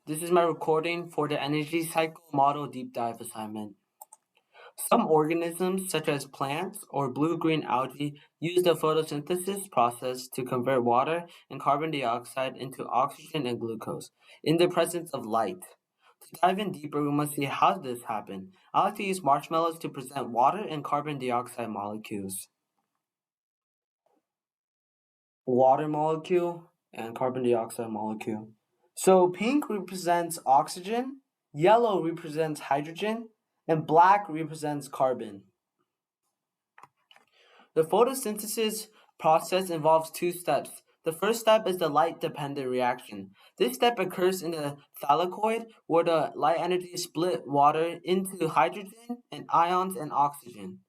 This is my recording for the energy cycle model deep dive assignment. Some organisms, such as plants or blue-green algae, use the photosynthesis process to convert water and carbon dioxide into oxygen and glucose in the presence of light. To dive in deeper, we must see how this happens. I like to use marshmallows to present water and carbon dioxide molecules. Water molecule and carbon dioxide molecule. So pink represents oxygen, yellow represents hydrogen, and black represents carbon. The photosynthesis process involves two steps. The first step is the light-dependent reaction. This step occurs in the thylakoid, where the light energy split water into hydrogen and ions and oxygen.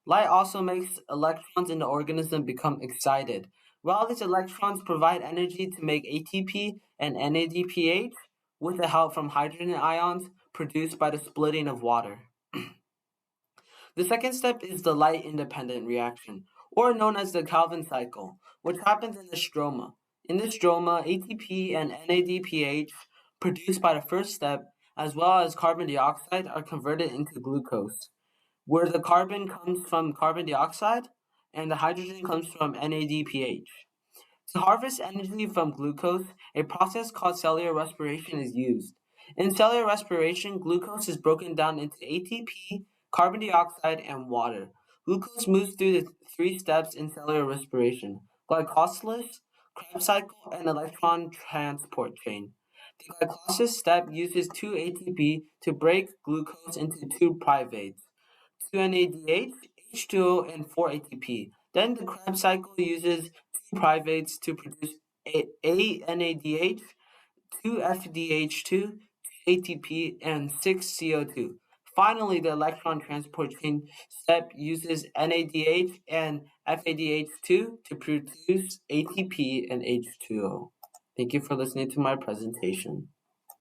Light also makes electrons in the organism become excited. While these electrons provide energy to make ATP and NADPH with the help from hydrogen ions produced by the splitting of water. The second step is the light-independent reaction, or known as the Calvin cycle, which happens in the stroma. In the stroma, ATP and NADPH produced by the first step, as well as carbon dioxide, are converted into glucose, where the carbon comes from carbon dioxide and the hydrogen comes from NADPH. To harvest energy from glucose, a process called cellular respiration is used. In cellular respiration, glucose is broken down into ATP, carbon dioxide, and water. Glucose moves through the three steps in cellular respiration: glycolysis, Krebs cycle, and electron transport chain. The glycolysis step uses two ATP to break glucose into two privates, 2 NADH, H2O, and 4 ATP. Then the Krebs cycle uses two privates to produce a NADH, 2 FDH2, 2 ATP, and 6 CO2. Finally, the electron transport chain step uses NADH and FADH2 to produce ATP and H2O. Thank you for listening to my presentation.